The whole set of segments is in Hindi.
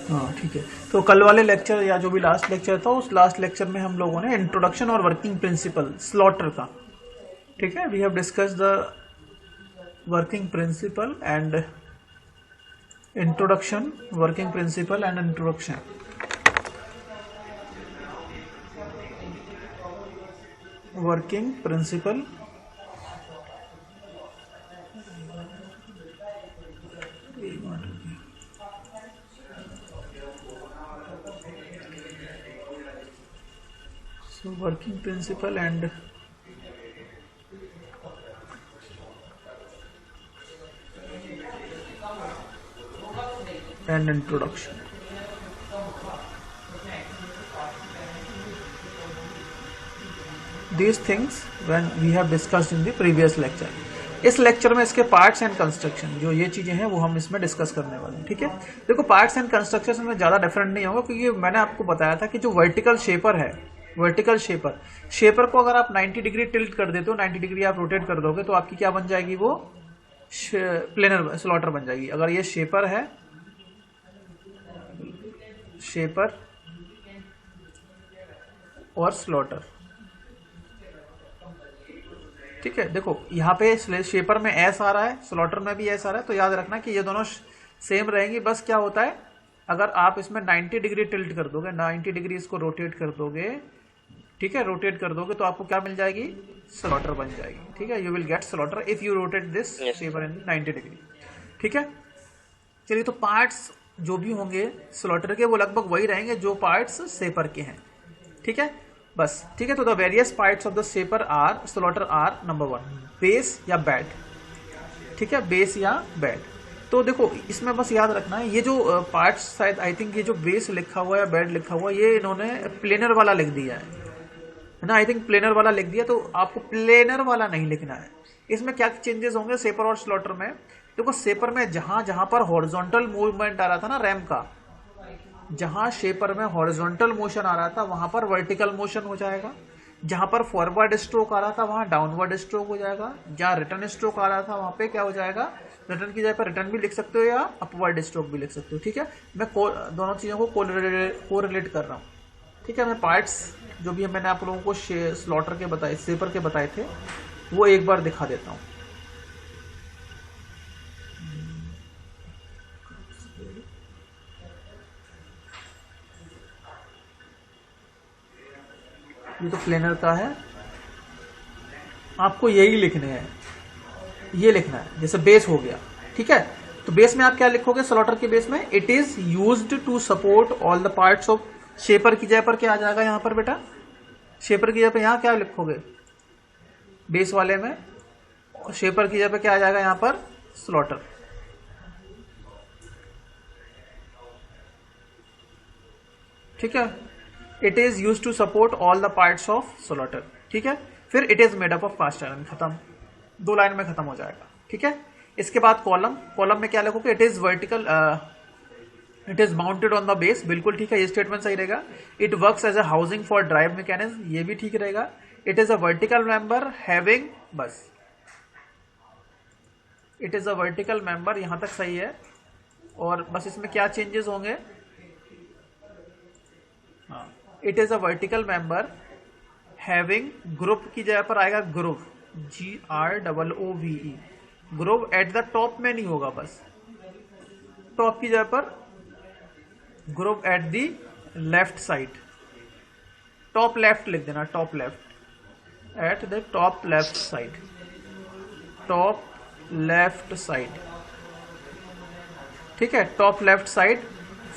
हाँ ठीक है। तो कल वाले लेक्चर या जो भी लास्ट लेक्चर था, उस लास्ट लेक्चर में हम लोगों ने इंट्रोडक्शन और वर्किंग प्रिंसिपल स्लॉटर का, ठीक है, we have discuss the working principle and introduction, working principle and introduction. Working principle so working principle and introduction. These things when we have discussed in the previous lecture. इस लेक्चर में इसके पार्ट्स एंड कंस्ट्रक्शन, जो ये चीजें हैं वो हम इसमें डिस्कस करने वाले हैं, ठीक है। देखो पार्ट्स एंड कंस्ट्रक्शन में ज्यादा डिफरेंट नहीं होगा, क्योंकि मैंने आपको बताया था कि जो वर्टिकल शेपर है, वर्टिकल शेपर को अगर आप 90 डिग्री टिल्ट कर देते हो, 90 डिग्री आप रोटेट कर दोगे, तो आपकी क्या बन जाएगी, वो प्लेनर स्लॉटर बन जाएगी। अगर ये शेपर है, शेपर और स्लॉटर, ठीक है। देखो यहाँ पे शेपर में एस आ रहा है, स्लॉटर में भी एस आ रहा है, तो याद रखना कि ये दोनों सेम रहेंगी। बस क्या होता है, अगर आप इसमें 90 डिग्री टिल्ट कर दोगे, 90 डिग्री इसको रोटेट कर दोगे, ठीक है, रोटेट कर दोगे, तो आपको क्या मिल जाएगी, स्लॉटर बन जाएगी, ठीक है। You will get slaughter if you rotate this shaper in 90 degree, ठीक है। चलिए, तो पार्ट्स जो भी होंगे स्लॉटर के वो लगभग वही रहेंगे जो पार्ट्स शेपर के हैं, ठीक है, बस, ठीक है। तो the various parts of the shaper or slotter are number 1 base या बेड, ठीक है, बेस या बेड। तो देखो इसमें बस याद रखना है, ये जो पार्ट्स शायद आई थिंक ये जो बेस लिखा हुआ है या बेड लिखा हुआ है, ये इन्होंने प्लेनर वाला लिख दिया है ना, आई थिंक प्लेनर वाला लिख दिया, तो आपको प्लेनर वाला नहीं लिखना है। इसमें क्या चेंजेस होंगे शेपर और स्लॉटर में, देखो शेपर में जहां जहां पर हॉरिजॉन्टल मूवमेंट आ रहा था ना रैम का, जहां शेपर में हॉरिजॉन्टल मोशन आ रहा था वहां पर वर्टिकल मोशन हो जाएगा, जहां पर फॉरवर्ड स्ट्रोक आ रहा था वहां डाउनवर्ड स्ट्रोक हो जाएगा, जहां रिटर्न स्ट्रोक आ रहा था वहां पे क्या हो जाएगा, रिटर्न की जगह पर रिटर्न भी लिख सकते हो या अपवर्ड स्ट्रोक भी लिख सकते हो, ठीक है। मैं दोनों चीजों को कोरिलेट कर रहा हूं, ठीक है। मैं पार्ट्स जो भी मैंने आप लोगों को स्लॉटर के बताए, शेपर के बताए थे, वो एक बार दिखा देता हूं। ये तो प्लेनर का है, आपको यही लिखने हैं, ये लिखना है, जैसे बेस हो गया, ठीक है। तो बेस में आप क्या लिखोगे, स्लॉटर के बेस में it is used to support all the parts of, shaper की जगह पर क्या आ जाएगा यहाँ पर बेटा, शेपर की जगह पर यहाँ क्या लिखोगे बेस वाले में, शेपर की जगह पर क्या आ जाएगा यहाँ पर, स्लॉटर, ठीक है। It is use to support all the parts of slotter, ठीक है। फिर it is made up of cast iron, खत्म, 2 लाइन में खत्म हो जाएगा, ठीक है। इसके बाद कॉलम में क्या लिखोगे, it is vertical, it is mounted on the base, बिल्कुल ठीक है, ये स्टेटमेंट सही रहेगा। It works as a housing for drive mechanism, ये भी ठीक रहेगा। It is a vertical member having, बस it is a vertical member, यहां तक सही है। और बस इसमें क्या चेंजेस होंगे, it is a vertical member having, group की जगह पर आएगा groove, GROOVE, groove at the top में नहीं होगा, बस टॉप की जगह पर groove at the left side, top left लिख देना, top left, at the top left side, top left side, ठीक है, top left side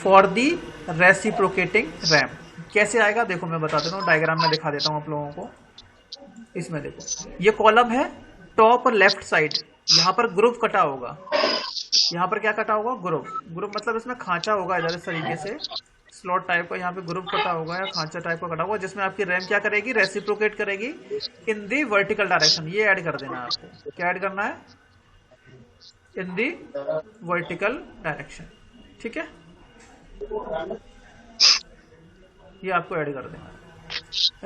for the reciprocating ram. कैसे आएगा देखो मैं बता देता हूँ, डायग्राम में दिखा देता हूँ आप लोगों को। इसमें देखो ये कॉलम है, टॉप और लेफ्ट साइड, यहाँ पर ग्रुव कटा होगा, यहाँ पर क्या कटा होगा, ग्रुव मतलब इसमें खांचा होगा इधर इस तरीके से, स्लॉट टाइप का, यहाँ पे ग्रुव कटा होगा या खांचा टाइप का कटा होगा, जिसमें आपकी रैम क्या करेगी, रेसिप्रोकेट करेगी इन दी वर्टिकल डायरेक्शन। ये ऐड कर देना है आपको, क्या ऐड करना है, इन दी वर्टिकल डायरेक्शन, ठीक है, ये आपको ऐड कर देना।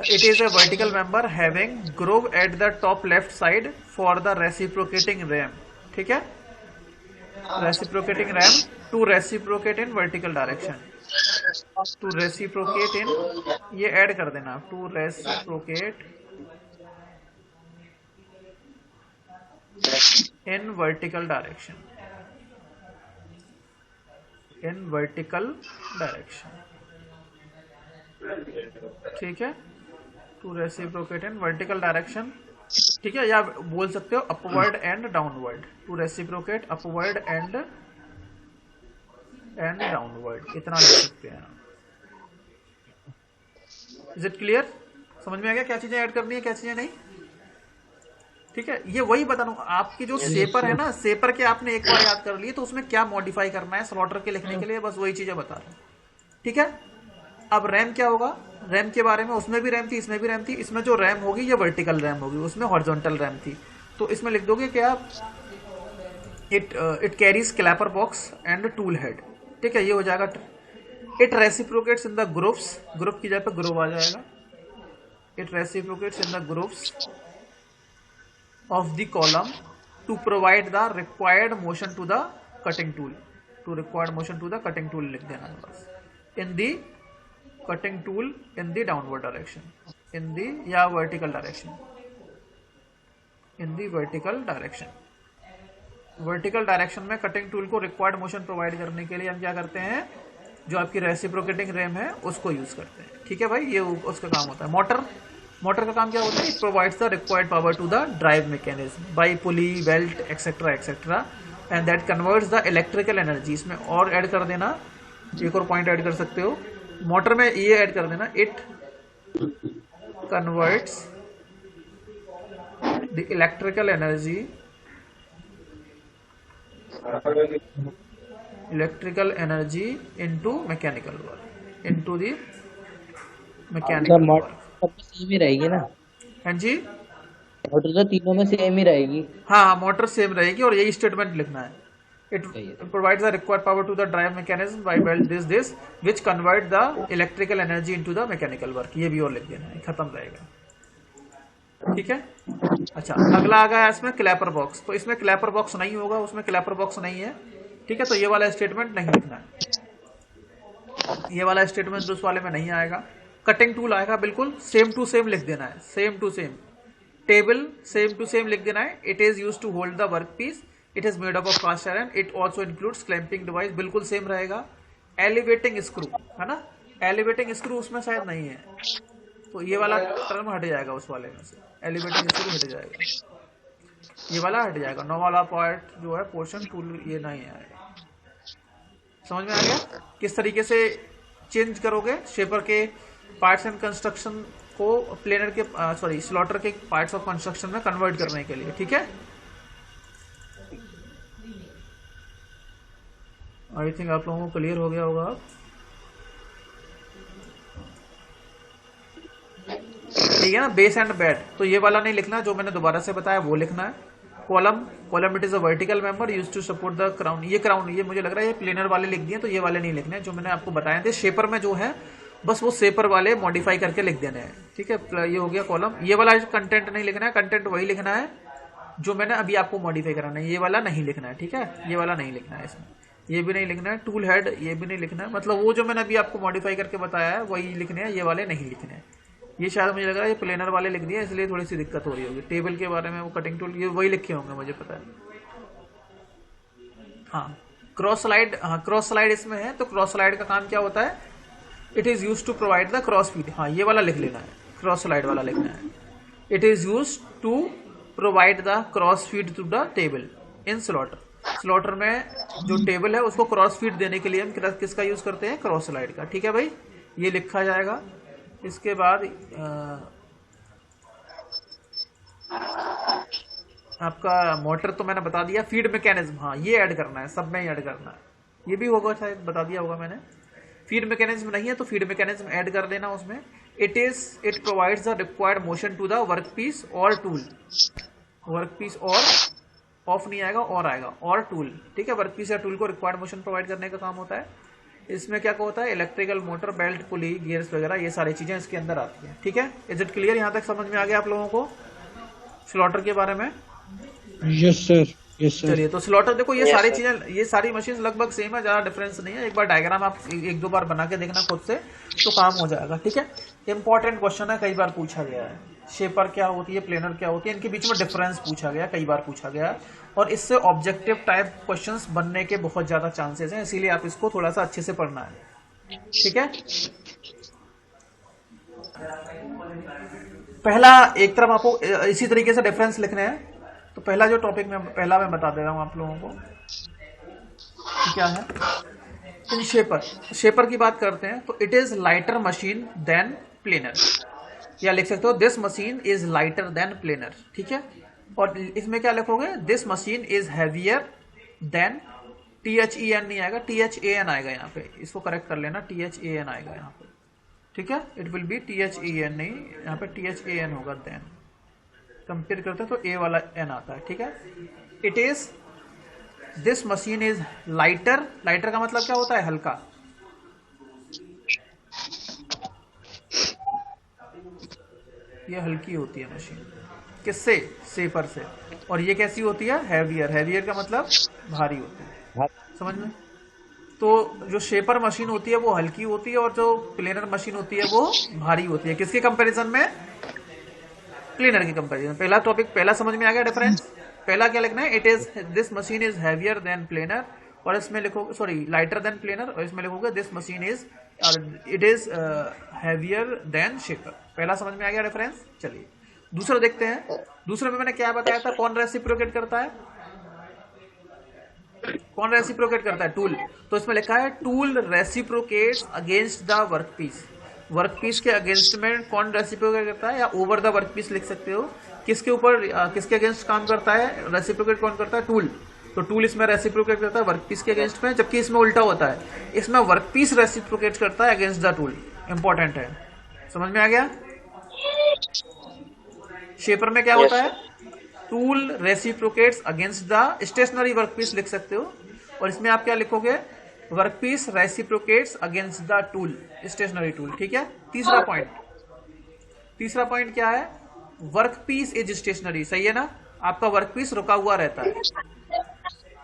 It is a vertical member having groove at the top left side for the reciprocating ram, ठीक है, reciprocating ram to reciprocate in vertical direction, to reciprocate in, ये ऐड कर देना, to reciprocate in vertical direction, in vertical direction, ठीक है, to reciprocate in vertical direction, ठीक है, या बोल सकते हो upward and downward, to reciprocate upward and downward, इतना लिख सकते हैं। Is it clear? समझ में आ गया क्या चीजें ऐड करनी है क्या चीजें नहीं? ठीक है, ये वही बता रहा हूं, आपकी जो सेपर है ना, सेपर के आपने एक बार याद कर लिए तो उसमें क्या मॉडिफाई करना है स्लॉटर के लिखने के लिए, बस वही चीजें बता रहा हूं, ठीक है। अब रैम क्या होगा, रैम के बारे में, उसमें भी रैम थी इसमें भी रैम थी, इसमें जो रैम होगी ये वर्टिकल रैम होगी, उसमें हॉरिजॉन्टल रैम थी, तो इसमें लिख दोगे क्या आप, it carries clapper box and tool head, ठीक है, ये हो जाएगा। It reciprocates in the groups, group की जगह पे ग्रुप आ जाएगा, it reciprocates in the groups of the column to provide the required motion to the cutting tool, to required motion to the cutting tool लिख देना है बस, in the cutting tool in the downward direction, in the या vertical direction, in the vertical direction. Vertical direction में कटिंग टूल को रिक्वायर्ड मोशन प्रोवाइड करने के लिए हम क्या करते हैं, जो आपकी रेसिप्रोकेटिंग रैम है उसको यूज करते हैं, ठीक है भाई, ये उसका काम होता है। मोटर, मोटर का काम क्या होता है, it provides the required power to the drive mechanism by pulley, belt etcetera etcetera, and that converts the electrical energy. इसमें और ऐड कर देना, एक और पॉइंट ऐड कर सकते हो, मोटर में ये ऐड कर देना, it converts the electrical energy, electrical energy into mechanical work, into the mechanical work. Same ही रहेगी ना? हाँ जी, मोटर तो तीनों में सेम ही रहेगी। हाँ, मोटर सेम रहेगी और यही स्टेटमेंट लिखना है, it provides the required power to the drive mechanism by belt this which convert the electrical energy into the mechanical work, ये भी और लिख देना है, खत्म रहेगा, ठीक है। अच्छा, अगला आ गया इसमें क्लैपर बॉक्स, तो इसमें क्लैपर बॉक्स नहीं होगा, उसमें क्लैपर बॉक्स नहीं है, ठीक है, तो ये वाला स्टेटमेंट नहीं लिखना है, ये वाला स्टेटमेंट उस वाले में नहीं आएगा। कटिंग टूल आएगा, बिल्कुल सेम टू सेम लिख देना है, same to same, table same to same लिख देना है, it is use to hold the work piece, it is made up of cast iron, it also includes clamping device, बिल्कुल सेम रहेगा। एलिवेटिंग स्क्रू है ना, एलिवेटिंग स्क्रू उसमें शायद नहीं है, तो ये वाला टर्म हट जाएगा उस वाले में से, एलिवेटिंग स्क्रू हट जाएगा, ये वाला हट जाएगा, नो वाला पार्ट जो है पोर्शन टूल ये नहीं आएगा। समझ में आ गया किस तरीके से चेंज करोगे शेपर के पार्ट्स एंड कंस्ट्रक्शन को प्लेनर के सॉरी स्लॉटर के पार्ट्स ऑफ कंस्ट्रक्शन में कन्वर्ट करने के लिए, ठीक है। आई थिंक आप लोगों को क्लियर हो गया होगा अब, ठीक है ना। बेस एंड बेड, तो ये वाला नहीं लिखना, जो मैंने दोबारा से बताया वो लिखना है। Column, column it is a vertical member used to support the crown, ये क्राउन, ये मुझे लग रहा है ये प्लेनर वाले लिख दिए, तो ये वाले नहीं लिखने, जो मैंने आपको बताए थे शेपर में जो है बस वो शेपर वाले मॉडिफाई करके लिख देने हैं, ठीक है। ये हो गया कॉलम, ये वाला कंटेंट नहीं लिखना है, कंटेंट वही लिखना है जो मैंने अभी आपको मॉडिफाई कराना है, ये वाला नहीं लिखना है, ठीक है, ये वाला नहीं लिखना है, इसमें ये भी नहीं लिखना है, टूल हेड ये भी नहीं लिखना है, मतलब वो जो मैंने अभी आपको मॉडिफाई करके बताया है वही लिखने हैं, ये वाले नहीं लिखने हैं। ये शायद मुझे लग रहा है ये प्लेनर वाले लिख दिए, इसलिए थोड़ी सी दिक्कत हो रही होगी। टेबल के बारे में वो कटिंग टूल ये वही लिखे होंगे मुझे पता है। हाँ, क्रॉस स्लाइड, हाँ क्रॉस स्लाइड इसमें है, तो क्रॉस स्लाइड का काम क्या होता है, it is use to provide the cross feed, हाँ ये वाला लिख लेना है, क्रॉस स्लाइड वाला लिखना है, it is use to provide the cross feed to the table in slotter. Slotter में जो टेबल है उसको क्रॉस फीड देने के लिए हम किसका यूज करते हैं, क्रॉस स्लाइड का, ठीक है भाई, ये लिखा जाएगा। इसके बाद आपका मोटर तो मैंने बता दिया, फीड मैकेनिज्म हाँ ये ऐड करना है, सब में ही ऐड करना है, ये भी होगा शायद बता दिया होगा मैंने। फीड मैकेनिज्म नहीं है तो फीड मैकेनिज्म ऐड कर देना उसमें। It provides the required motion to the work piece और टूल, वर्क पीस और ऑफ नहीं आएगा और आएगा और टूल, ठीक है, वर्क पीस या टूल को रिक्वायर्ड मोशन प्रोवाइड करने का काम होता है। इसमें क्या होता है, electrical motor, belt, pulley, gears वगैरह ये सारी चीजें इसके अंदर आती हैं, ठीक है। इज इट क्लियर, यहाँ तक समझ में आ गया आप लोगों को स्लॉटर के बारे में? Yes sir. Yes sir. चलिए, तो स्लॉटर देखो ये यस सारी सर। चीजें, ये सारी मशीन लगभग सेम है, ज्यादा डिफरेंस नहीं है। एक बार डायग्राम आप एक दो बार बना के देखना खुद से, तो काम हो जाएगा। ठीक है, इंपॉर्टेंट क्वेश्चन है, कई बार पूछा गया है। शेपर क्या होती है, प्लेनर क्या होती है, इनके बीच में डिफरेंस पूछा गया, कई बार पूछा गया, और इससे ऑब्जेक्टिव टाइप क्वेश्चंस बनने के बहुत ज्यादा चांसेस हैं, इसीलिए आप इसको थोड़ा सा अच्छे से पढ़ना है। ठीक है, पहला एक तरफ आपको इसी तरीके से डिफरेंस लिखने हैं। तो पहला जो टॉपिक मैं बता दे रहा हूं आप लोगों को कि क्या है। इन शेपर की बात करते हैं तो it is lighter machine than planer, या लिख सकते हो this machine is lighter than planer. ठीक है, और इसमें क्या लिखोगे, this machine is heavier than, THEN नहीं आएगा, THAN आएगा यहाँ पे, इसको करेक्ट कर लेना, THAN आएगा यहाँ पे। ठीक है, इट विल बी THEN नहीं, यहाँ पे THAN होगा। देन कंपेयर करते हैं तो ए वाला एन आता है। ठीक है, it is, this machine is lighter, lighter का मतलब क्या होता है, हल्का। ये हल्की होती है मशीन, किससे, शेपर से। और ये कैसी होती है, हैवियर, हैवियर का मतलब भारी होती है, समझ में। तो जो शेपर मशीन होती है वो हल्की होती है, और जो प्लेनर मशीन होती है वो भारी होती है। किसके कंपैरिजन में, प्लेनर की कंपैरिजन। पहला टॉपिक, पहला समझ में आ गया डिफरेंस। पहला क्या लिखना है, it is, this machine is heavier then planar, और इसमें लिखोगे, सॉरी, लाइटर देन प्लेनर, और इसमें लिखोगे this machine is, it is heavier then shaper. पहला समझ में आ गया डिफरेंस। चलिए दूसरा देखते हैं। दूसरे में मैंने क्या बताया था, कौन रेसिप्रोकेट करता है, कौन रेसिप्रोकेट करता है, टूल। तो इसमें लिखा है tool reciprocates against the workpiece, workpiece के अगेंस्ट में कौन रेसिप्रोकेट करता है, या ओवर द वर्कपीस लिख सकते हो। किसके ऊपर, किसके अगेंस्ट काम करता है, रेसिप्रोकेट कौन करता है, टूल। तो टूल इसमें रेसिप्रोकेट करता है वर्कपीस के अगेंस्ट में, जबकि इसमें उल्टा होता है, इसमें वर्कपीस रेसिप्रोकेट करता है अगेंस्ट द टूल। इंपॉर्टेंट है, समझ में आ गया। शेपर में क्या होता है, tool reciprocates against the stationary workpiece लिख सकते हो, और इसमें आप क्या लिखोगे, workpiece reciprocates against the tool, stationary tool. ठीक है, तीसरा पॉइंट क्या है, वर्कपीस इज स्टेशनरी, सही है ना, आपका वर्कपीस रुका हुआ रहता है।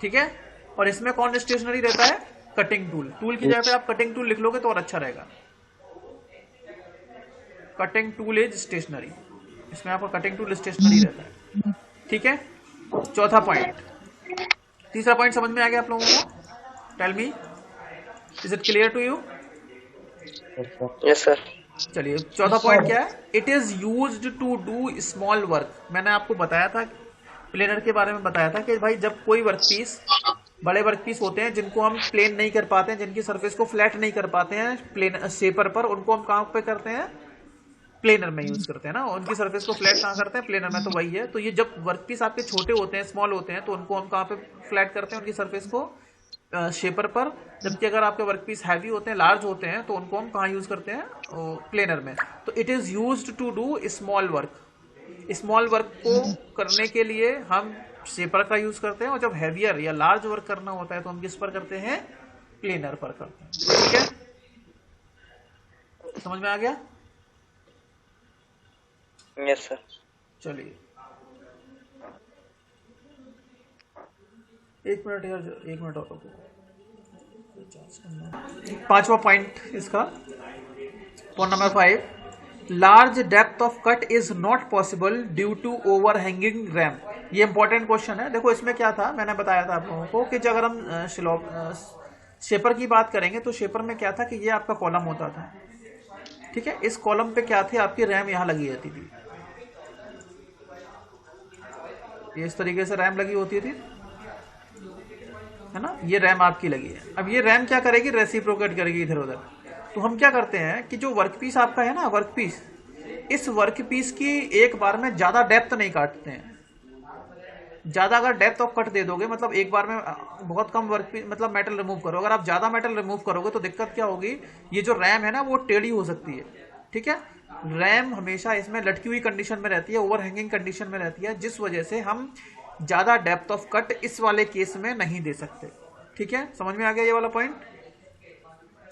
ठीक है, और इसमें कौन स्टेशनरी रहता है, कटिंग टूल। टूल की जगह पे आप कटिंग टूल लिख लोगे तो और अच्छा रहेगा, कटिंग टूल इज स्टेशनरी, इसमें आपका कटिंग टूल स्टेशनरी रहता है। ठीक है, चौथा पॉइंट, तीसरा पॉइंट समझ में आ गया आप लोगों को, tell me, is it clear to you. Yes sir. चलिए चौथा पॉइंट क्या है, it is used to do small work. मैंने आपको बताया था, प्लेनर के बारे में बताया था कि भाई जब कोई वर्कपीस, बड़े वर्कपीस होते हैं जिनको हम प्लेन नहीं कर पाते हैं, जिनकी सरफेस को फ्लैट नहीं कर पाते हैं प्लेन शेपर पर, उनको हम कहाँ पे करते हैं, प्लेनर में यूज करते हैं ना। उनकी सरफेस को फ्लैट कहाँ करते हैं, प्लेनर में। तो वही है, तो ये जब वर्कपीस आपके छोटे होते हैं, स्मॉल होते हैं, तो उनको हम कहाँ पे फ्लैट करते हैं, उनकी सरफेस को शेपर पर। जबकि अगर आपके वर्कपीस हैवी होते हैं, लार्ज होते हैं, तो उनको हम कहाँ यूज करते हैं, प्लेनर में। तो it is used to do small work, small work को करने के लिए हम शेपर का यूज करते हैं, और जब हैवियर या लार्ज वर्क करना होता है तो हम किस पर करते हैं, प्लेनर पर करते हैं। ठीक है, समझ में आ गया। Yes sir. चलिए एक मिनट और रुको। पांचवा पॉइंट इसका, point number 5, large depth of cut is not possible due to overhanging ram. ये इंपॉर्टेंट क्वेश्चन है। देखो इसमें क्या था, मैंने बताया था आप लोगों को कि अगर हम शेपर की बात करेंगे तो शेपर में क्या था कि ये आपका कॉलम होता था। ठीक है, इस कॉलम पे क्या थे, आपकी रैम यहां लगी रहती थी, ये इस तरीके से रैम लगी होती थी, है ना, ये रैम आपकी लगी है। अब ये रैम क्या करेगी, रेसिप्रोकेट करेगी इधर उधर। तो हम क्या करते हैं कि जो वर्कपीस आपका है ना, वर्कपीस, इस वर्कपीस की एक बार में ज्यादा डेप्थ नहीं काटते हैं। ज्यादा अगर डेप्थ ऑफ कट दे दोगे, मतलब एक बार में बहुत कम वर्कपीस, मतलब मेटल रिमूव करो, अगर आप ज्यादा मेटल रिमूव करोगे तो दिक्कत क्या होगी, ये जो रैम है ना वो टेढ़ी हो सकती है। ठीक है, रैम हमेशा इसमें लटकी हुई कंडीशन में रहती है, ओवर हैंगिंग कंडीशन में रहती है, जिस वजह से हम ज्यादा डेप्थ ऑफ कट इस वाले केस में नहीं दे सकते। ठीक है, समझ में आ गया ये वाला पॉइंट।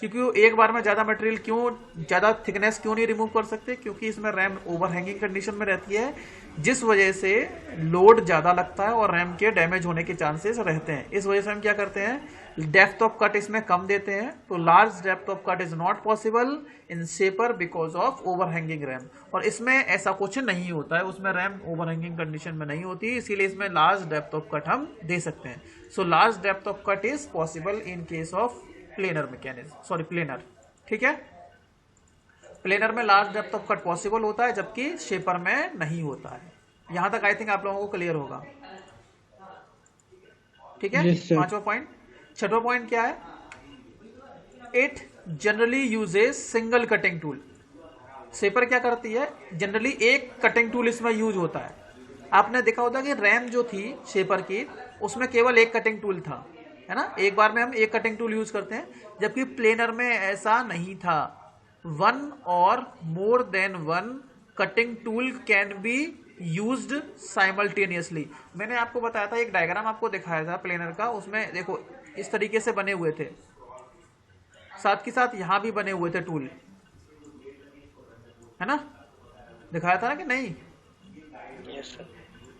क्योंकि वो एक बार में ज्यादा मटेरियल क्यों, ज्यादा थिकनेस क्यों नहीं रिमूव कर सकते, क्योंकि इसमें रैम ओवरहैंगिंग कंडीशन में रहती है, जिस वजह से लोड ज्यादा लगता है और रैम के डैमेज होने के चांसेस रहते हैं। इस वजह से हम क्या करते हैं, डेप्थ ऑफ कट इसमें कम देते हैं। तो large depth of cut is not possible in shaper because of overhanging RAM. और इसमें ऐसा कुछ नहीं होता है, उसमें रैम ओवरहैंगिंग कंडीशन में नहीं होती, इसीलिए इसमें लार्ज डेप्थ ऑफ कट हम दे सकते हैं। So large depth of cut is possible in case of planar mechanism, sorry planar, ठीक है। प्लेनर में large depth of cut possible होता है, जबकि शेपर में नहीं होता है। यहां तक आई थिंक आप लोगों को क्लियर होगा, ठीक है। पांचवा पॉइंट। छठवां पॉइंट क्या है, it generally uses single cutting tool. Shaper क्या करती है, जनरली एक कटिंग टूल इसमें यूज होता है। आपने देखा होता कि रैम जो थी शेपर की, उसमें केवल एक कटिंग टूल था, है ना, एक बार में हम एक कटिंग टूल यूज करते हैं, जबकि प्लेनर में ऐसा नहीं था। वन और more than one cutting tool can be used simultaneously. मैंने आपको बताया था, एक डायग्राम आपको दिखाया था प्लेनर का, उसमें देखो इस तरीके से बने हुए थे, साथ के साथ यहां भी बने हुए थे टूल, है ना, दिखाया था ना कि नहीं।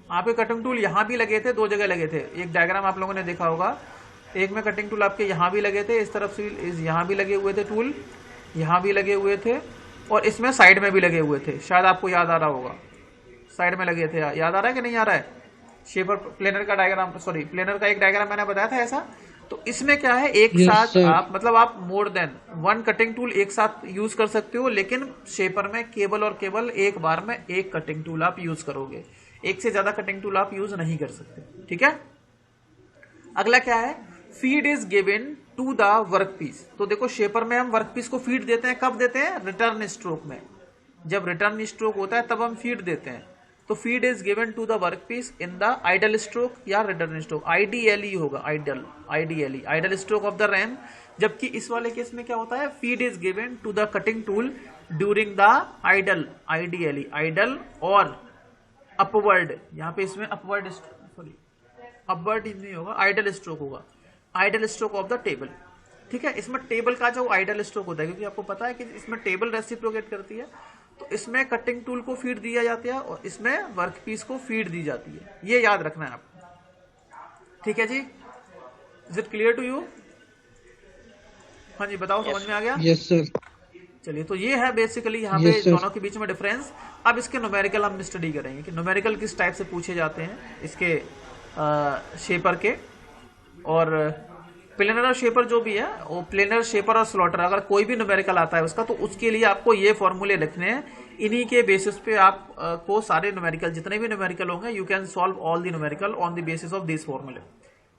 आपके कटिंग टूल यहां भी लगे थे, दो जगह लगे थे, एक डायग्राम आप लोगों ने देखा होगा, एक में कटिंग टूल आपके यहां भी लगे थे, इस तरफ से यहां भी लगे हुए थे टूल, यहां भी लगे हुए थे, और इसमें साइड में भी लगे हुए थे। शायद आपको याद आ रहा होगा, साइड में लगे थे, याद आ रहा है कि नहीं आ रहा है। शेपर प्लेनर का डायग्राम, सॉरी प्लेनर का एक डायग्राम मैंने बताया था ऐसा। तो इसमें क्या है, एक साथ आप मतलब आप more than one cutting tool एक साथ यूज कर सकते हो, लेकिन शेपर में केवल और केवल एक बार में एक कटिंग टूल आप यूज करोगे, एक से ज्यादा कटिंग टूल आप यूज नहीं कर सकते, ठीक है। अगला क्या है, feed is given to the work piece. तो देखो शेपर में हम वर्क पीस को फीड देते हैं, कब देते हैं, रिटर्न स्ट्रोक में। जब रिटर्न स्ट्रोक होता है तब हम फीड देते हैं। तो feed is given to the work piece in the idle stroke या रिटर्न स्ट्रोक, आईडीएलई होगा, idle stroke of the ram. जबकि इस वाले केस में क्या होता है, feed is given to the cutting tool during the idle, I D L E idle और अपवर्ड, यहाँ पे इसमें अपवर्ड, सॉरी अपवर्ड नहीं होगा, आइडल स्ट्रोक होगा, idle stroke of the table, ठीक है। इसमें टेबल का जो आइडल स्ट्रोक होता है, क्योंकि आपको पता है कि इसमें टेबल रेसिप्रोकेट करती है, तो इसमें कटिंग टूल को फीड दिया जाता है और इसमें वर्क पीस को फीड दी जाती है, ये याद रखना है आपको, ठीक है जी। Is it clear to you? हाँ जी बताओ, समझ में आ गया? Yes sir. चलिए, तो ये है बेसिकली यहाँ पे दोनों के बीच में डिफरेंस। अब इसके न्यूमेरिकल हम स्टडी करेंगे कि न्यूमेरिकल किस टाइप से पूछे जाते हैं इसके शेपर के। और प्लेनर और शेपर जो भी है, वो प्लेनर, शेपर और स्लॉटर, अगर कोई भी न्यूमेरिकल आता है उसका, तो उसके लिए आपको ये फॉर्मूले लिखने हैं। इन्हीं के बेसिस पे आप को सारे न्यूमेरिकल, जितने भी न्यूमेरिकल होंगे, you can solve all the numerical on the basis of this फॉर्मूले,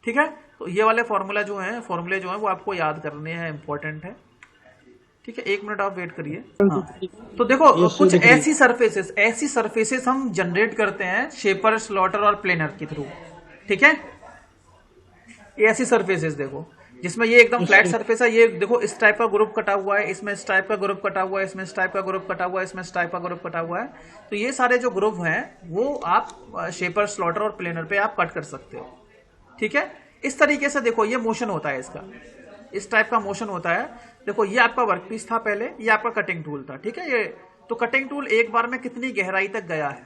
ठीक है। तो ये वाले फॉर्मूले जो हैं वो आपको याद करने हैं, इंपॉर्टेंट है, ठीक है। एक मिनट आप वेट करिए। हाँ। तो देखो कुछ ऐसी सरफेसेस हम जनरेट करते हैं शेपर, स्लॉटर और प्लेनर के थ्रू, ठीक है। ये ऐसी सरफेसेस देखो जिसमें ये एकदम फ्लैट सरफेस है, ये देखो इस टाइप का ग्रुप कटा हुआ है, इसमें इस टाइप का ग्रुप कटा हुआ है, इसमें इस टाइप का ग्रुप कटा हुआ है, इसमें इस टाइप का ग्रुप कटा हुआ है। तो ये सारे जो ग्रुप हैं वो आप शेपर, स्लॉटर और प्लेनर पे आप कट कर सकते हो, ठीक है। इस तरीके से देखो ये मोशन होता है, इसका इस टाइप का मोशन होता है। देखो ये आपका वर्कपीस था पहले, ये आपका कटिंग टूल था, ठीक है। ये तो कटिंग टूल एक बार में कितनी गहराई तक गया है,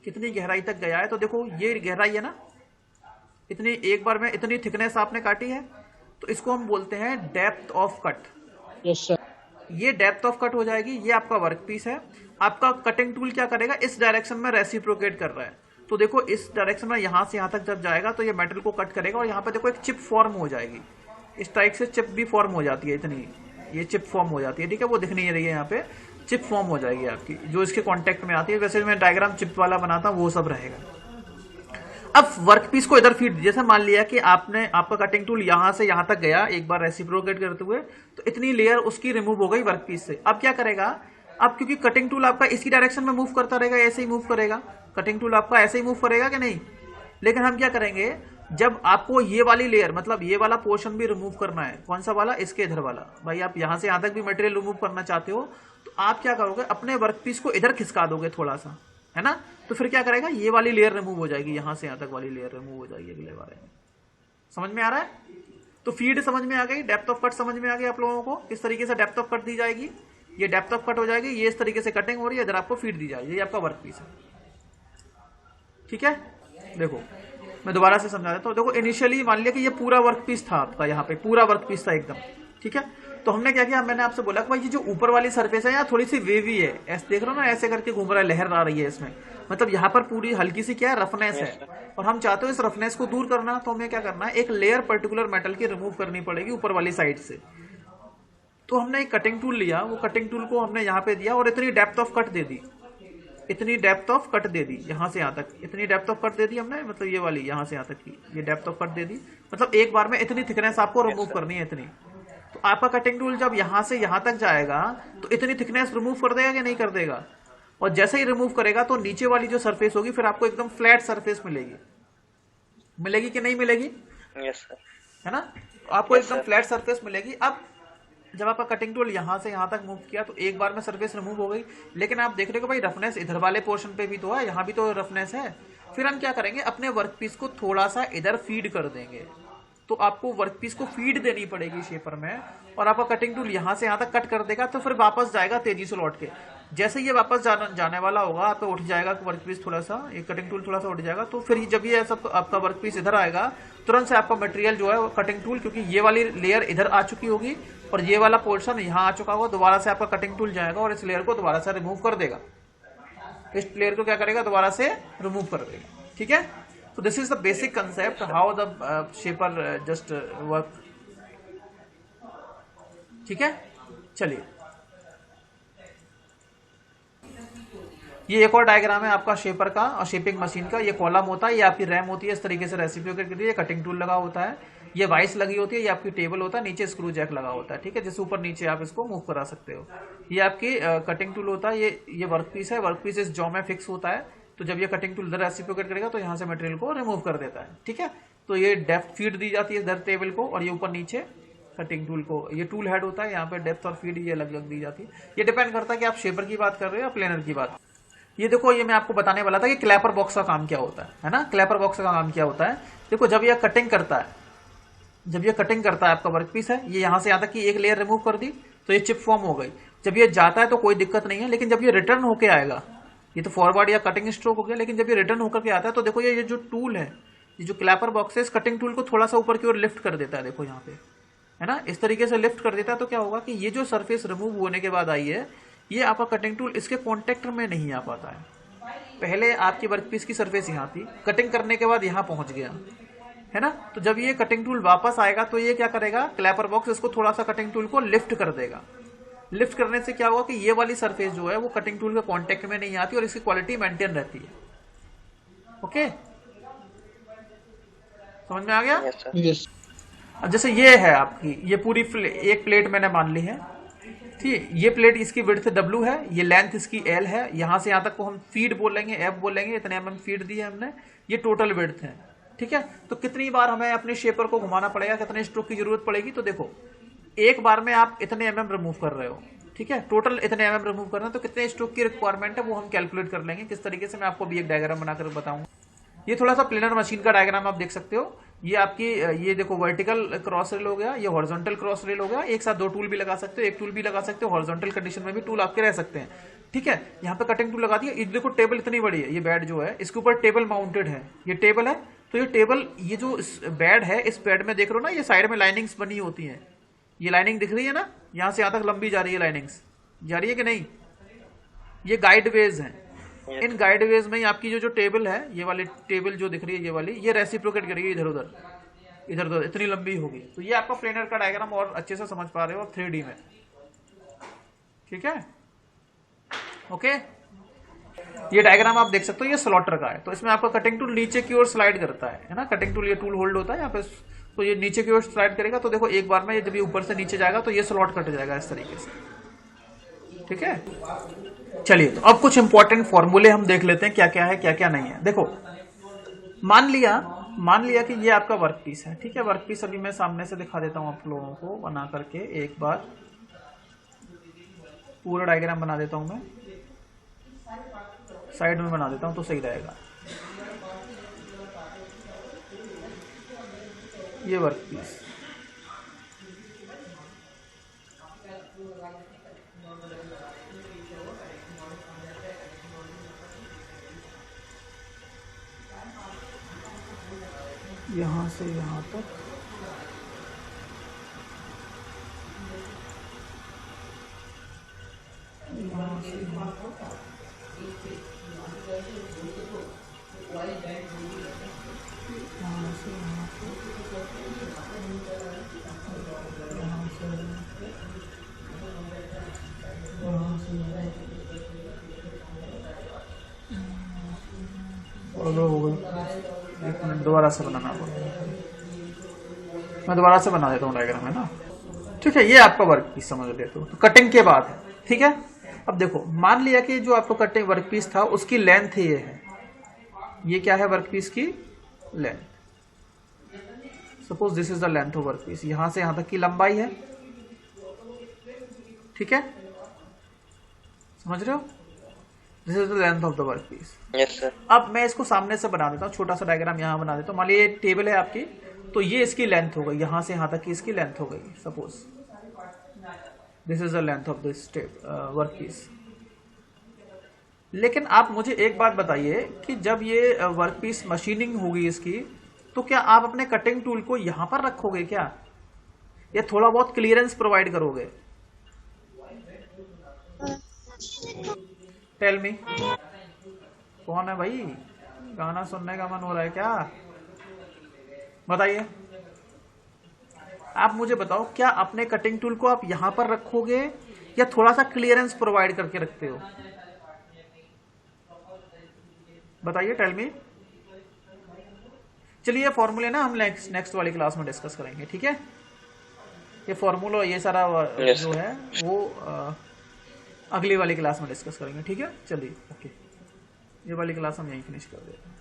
कितनी गहराई तक गया है, तो देखो ये गहराई है ना, इतनी एक बार में इतनी थिकनेस आपने काटी है, तो इसको हम बोलते हैं depth of cut. Yes sir. ये डेप्थ ऑफ कट हो जाएगी। ये आपका वर्कपीस है, आपका कटिंग टूल क्या करेगा, इस डायरेक्शन में रेसिप्रोकेट कर रहा है। तो देखो इस डायरेक्शन में यहां से यहां तक जब जाएगा तो ये मेटल को कट करेगा और यहाँ पे देखो एक चिप फॉर्म हो जाएगी, इस टाइप से चिप भी फॉर्म हो जाती है, इतनी ये चिप फॉर्म हो जाती है, ठीक है। वो दिख नहीं रही है यहाँ पे, चिप फॉर्म हो जाएगी आपकी, जो इसके कांटेक्ट में आती है। वैसे मैं डायग्राम चिप वाला बनाता हूँ, वो सब रहेगा। अब वर्कपीस को इधर फीड, जैसे मान लिया कि आपका कटिंग टूल यहां से यहां तक गया एक बार रेसिप्रोकेट करते हुए, तो इतनी लेयर उसकी रिमूव हो गई वर्कपीस से। अब क्या करेगा, अब क्योंकि कटिंग टूल आपका इसी डायरेक्शन में मूव करता रहेगा, ऐसे ही मूव करेगा, कटिंग टूल आपका ऐसे ही मूव करेगा कि नहीं। लेकिन हम क्या करेंगे, जब आपको ये वाली लेयर, मतलब ये वाला पोर्शन भी रिमूव करना है, कौन सा वाला, इसके इधर वाला, भाई आप यहां से यहां तक भी मटेरियल रिमूव करना चाहते हो, तो आप क्या करोगे, अपने वर्कपीस को इधर खिसका दोगे थोड़ा सा, है ना। तो फिर क्या करेगा, ये वाली लेयर रिमूव हो जाएगी, यहां से यहां तक वाली लेयर रिमूव हो जाएगी अगले बारे में। समझ में आ रहा है? तो फीड समझ में आ गई, डेप्थ ऑफ कट समझ में आ गई आप लोगों को, किस तरीके से डेप्थ ऑफ कट दी जाएगी। ये डेप्थ ऑफ कट हो जाएगी, ये इस तरीके से कटिंग हो रही है, इधर आपको फीड दी जाएगी, ये आपका वर्क पीस है। ठीक है, देखो मैं दोबारा से समझा देता हूँ। देखो इनिशियली मान लिया कि ये पूरा वर्क पीस था आपका, यहाँ पे पूरा वर्क पीस था एकदम। ठीक है, तो हमने क्या किया, मैंने आपसे बोला कि भाई ये जो ऊपर वाली सरफेस है यहाँ थोड़ी सी वेवी है, ऐसे देख रहे हो ना, ऐसे करके घूम रहा है, लहर आ रही है इसमें, मतलब यहाँ पर पूरी हल्की सी क्या है, रफनेस है, और हम चाहते हो इस रफनेस को दूर करना, तो हमें क्या करना है, एक लेयर पर्टिकुलर मेटल की रिमूव करनी पड़ेगी ऊपर वाली साइड से। तो हमने एक कटिंग टूल लिया, वो कटिंग टूल को हमने यहाँ पे दिया और इतनी डेप्थ ऑफ कट दे दी, इतनी डेप्थ ऑफ कट दे दी, यहाँ से यहाँ तक इतनी डेप्थ ऑफ कट दे दी हमने, मतलब ये वाली यहाँ से यहाँ तक की ये डेप्थ ऑफ कट दे दी, मतलब एक बार में इतनी थिकनेस आपको रिमूव करनी है इतनी। तो आपका कटिंग टूल जब यहाँ से यहाँ तक जाएगा तो इतनी थिकनेस रिमूव कर देगा कि नहीं कर देगा, और जैसे ही रिमूव करेगा तो नीचे वाली जो सरफेस होगी फिर आपको एकदम फ्लैट सरफेस मिलेगी, मिलेगी कि नहीं मिलेगी? Yes sir. है ना, आपको एकदम फ्लैट सरफेस मिलेगी। अब जब आपका कटिंग टूल यहाँ से यहाँ तक मूव किया तो एक बार में सरफेस रिमूव हो गई, लेकिन आप देख रहे हो भाई रफनेस इधर वाले पोर्शन पे भी तो है, यहाँ भी तो रफनेस है। फिर हम क्या करेंगे, अपने वर्कपीस को थोड़ा सा इधर फीड कर देंगे, तो आपको वर्कपीस को फीड देनी पड़ेगी शेपर में, और आपका कटिंग टूल यहाँ से यहाँ तक कट कर देगा, तो फिर वापस जाएगा तेजी से लौट के। जैसे ये वापस जाने वाला होगा, आपका उठ जाएगा वर्कपीस थोड़ा सा, ये कटिंग टूल थोड़ा सा उठ जाएगा, तो फिर जब ये सब आपका वर्कपीस इधर आएगा, तुरंत से आपका मटेरियल जो है वो कटिंग टूल, क्योंकि ये वाली लेयर इधर आ चुकी होगी और ये वाला पोर्शन यहाँ आ चुका होगा, दोबारा से आपका कटिंग टूल जाएगा और इस लेयर को दोबारा से रिमूव कर देगा, इस लेयर को क्या करेगा, दोबारा से रिमूव कर देगा। ठीक है, तो this is the basic concept how the shaper just work. ठीक है, चलिए ये एक और डायग्राम है आपका शेपर का और शेपिंग मशीन का। ये कॉलम होता है, ये आपकी रैम होती है, इस तरीके से रेसिप्रोकेट करती है, कटिंग टूल लगा होता है, ये वाइस लगी होती है, ये आपकी टेबल होता है, नीचे स्क्रू जैक लगा होता है। ठीक है, जिससे ऊपर नीचे आप इसको मूव करा सकते हो। ये आपकी कटिंग टूल होता है, ये वर्कपीस है, वर्कपीस इस जॉ में फिक्स होता है, तो जब ये कटिंग टूल इधर रेसिप्रोकेट करेगा तो यहाँ से मटेरियल को रिमूव कर देता है। ठीक है, तो ये डेप्थ फीड दी जाती है इधर टेबल को, और ये ऊपर नीचे कटिंग टूल को, ये टूल हेड होता है, यहाँ पे डेप्थ और फीड ये अलग अलग दी जाती है। ये डिपेंड करता है कि आप शेपर की बात कर रहे हो या प्लेनर की बात। ये देखो, ये मैं आपको बताने वाला था कि क्लैपर बॉक्स का काम क्या होता है ना। क्लैपर बॉक्स का काम क्या होता है, देखो जब ये कटिंग करता है, जब ये कटिंग करता है आपका वर्कपीस है, ये यहाँ से यहाँ तक की एक लेयर रिमूव कर दी तो ये चिप फॉर्म हो गई। जब ये जाता है तो कोई दिक्कत नहीं है, लेकिन जब ये रिटर्न होके आएगा, ये तो फॉरवर्ड या कटिंग स्ट्रोक हो गया, लेकिन जब ये रिटर्न होकर के आता है तो देखो ये जो टूल है, ये जो क्लैपर बॉक्स है, इस कटिंग टूल को थोड़ा सा ऊपर की ओर लिफ्ट कर देता है। देखो यहाँ पे है ना, इस तरीके से लिफ्ट कर देता है, तो क्या होगा कि ये जो सरफेस रिमूव होने के बाद आई है, ये आपका कटिंग टूल इसके कॉन्टेक्ट में नहीं आ पाता है। पहले आपकी वर्कपीस की सरफेस यहाँ थी, कटिंग करने के बाद यहाँ पहुंच गया, है ना। तो जब ये कटिंग टूल वापस आएगा तो ये क्या करेगा, क्लैपर बॉक्स इसको थोड़ा सा कटिंग टूल को लिफ्ट कर देगा। लिफ्ट करने से क्या होगा कि ये वाली सरफेस जो है वो कटिंग टूल के कांटेक्ट में नहीं आती और इसकी क्वालिटी मेंटेन रहती है। ओके, समझ में आ गया? यस। अब जैसे ये है आपकी, ये पूरी एक प्लेट मैंने मान ली है, ठीक है। ये प्लेट इसकी विड्थ W है, ये लेंथ इसकी L है, यहां से यहां तक को हम फीड बोलेंगे, F बोलेंगे, इतने mm फीड दी है हमने, ये टोटल विड्थ है। ठीक है, तो कितनी बार हमें अपने शेपर को घुमाना पड़ेगा, कितने स्ट्रोक की जरूरत पड़ेगी, तो देखो एक बार में आप इतने mm रिमूव कर रहे हो, ठीक है, टोटल इतने mm रिमूव कर रहे हैं, तो कितने स्ट्रोक की रिक्वायरमेंट है वो हम कैलकुलेट कर लेंगे। किस तरीके से मैं आपको भी एक डायग्राम बनाकर बताऊंगा। ये थोड़ा सा प्लेनर मशीन का डायग्राम आप देख सकते हो। ये आपकी ये देखो वर्टिकल क्रॉस रेल हो गया, ये हॉरिजॉन्टल क्रॉस रेल हो गया। एक साथ दो टूल भी लगा सकते हो, एक टूल भी लगा सकते हो, हॉरिजॉन्टल कंडीशन में भी टूल आपके रह सकते हैं। ठीक है, यहाँ पे कटिंग टूल लगा दिया। ये देखो टेबल इतनी बड़ी है, ये बेड जो है इसके ऊपर टेबल माउंटेड है, ये टेबल है, तो ये टेबल, ये जो बेड है, इस बेड में देख रहे हो ना, ये साइड में लाइनिंग्स बनी होती है, ये लाइनिंग दिख रही है ना, यहाँ से यहाँ तक लंबी जा रही है, लाइनिंग्स जा रही है कि नहीं, ये गाइड वेज है। इन गाइड वेज में आपकी जो टेबल है, ये वाली टेबल जो दिख रही है, ये वाली, ये रेसिप्रोकेट करेगी इधर उधर, इधर उधर, इतनी लंबी होगी। तो ये आपका प्लेनर का डायग्राम और अच्छे से समझ पा रहे हो 3D में। ठीक है, ओके। ये डायग्राम आप देख सकते हो, ये स्लॉटर का है, तो इसमें आपका कटिंग टूल नीचे की ओर स्लाइड करता है ना। कटिंग टूल ये टूल होल्ड होता है यहाँ पे, तो ये नीचे की ओर स्लाइड करेगा, तो देखो एक बार में जब ये ऊपर से नीचे जाएगा तो ये स्लॉट कट जाएगा इस तरीके से। ठीक है, चलिए तो अब कुछ इंपॉर्टेंट फॉर्मूले हम देख लेते हैं, क्या क्या है क्या क्या नहीं है। देखो मान लिया कि ये आपका वर्कपीस है, ठीक है। वर्कपीस अभी मैं सामने से दिखा देता हूं आप लोगों को, बना करके एक बार पूरा डायग्राम बना देता हूं, मैं साइड में बना देता हूं तो सही रहेगा। ये वर्कपीस, यहाँ से यहाँ तक, यहाँ से यहाँ तक, यहाँ से यहाँ तक, यहाँ से यहाँ से यहाँ तक। और हो गई। एक मिनट, दोबारा से बनाना पड़ेगा। मैं दोबारा से बना देता हूँ डायग्राम, है ना। ठीक है, ये आपका वर्क पीस समझ लेते हो। तो कटिंग के बाद है, ठीक है। अब देखो, मान लिया कि जो आपको कटिंग वर्क पीस था उसकी लेंथ ये है। ये क्या है वर्क पीस की length. Suppose this is the length of work piece. यहां से यहां तक की लंबाई है, ठीक है, समझ रहे हो। This is the length of the work piece. Yes sir. अब मैं इसको सामने से बना देता हूँ, छोटा सा डायग्राम यहाँ बना देता हूँ। मान लीजिए टेबल है आपकी, तो ये इसकी लेंथ हो गई, यहां से यहां तक की इसकी लेंथ हो गई। Suppose this is the length of this work piece. लेकिन आप मुझे एक बात बताइए कि जब ये वर्क पीस मशीनिंग होगी इसकी, तो क्या आप अपने कटिंग टूल को यहां पर रखोगे क्या, या थोड़ा बहुत क्लियरेंस प्रोवाइड करोगे? टेल मी, कौन है भाई? गाना सुनने का मन हो रहा है क्या? बताइए, आप मुझे बताओ, क्या अपने कटिंग टूल को आप यहां पर रखोगे या थोड़ा सा क्लियरेंस प्रोवाइड करके रखते हो? बताइए, टेल मी। चलिए, फॉर्मूले ना हम नेक्स्ट वाली क्लास में डिस्कस करेंगे, ठीक है। ये फॉर्मूला, ये सारा जो है वो अगली वाली क्लास में डिस्कस करेंगे, ठीक है। चलिए, ओके, ये वाली क्लास हम यहीं फिनिश कर देते हैं।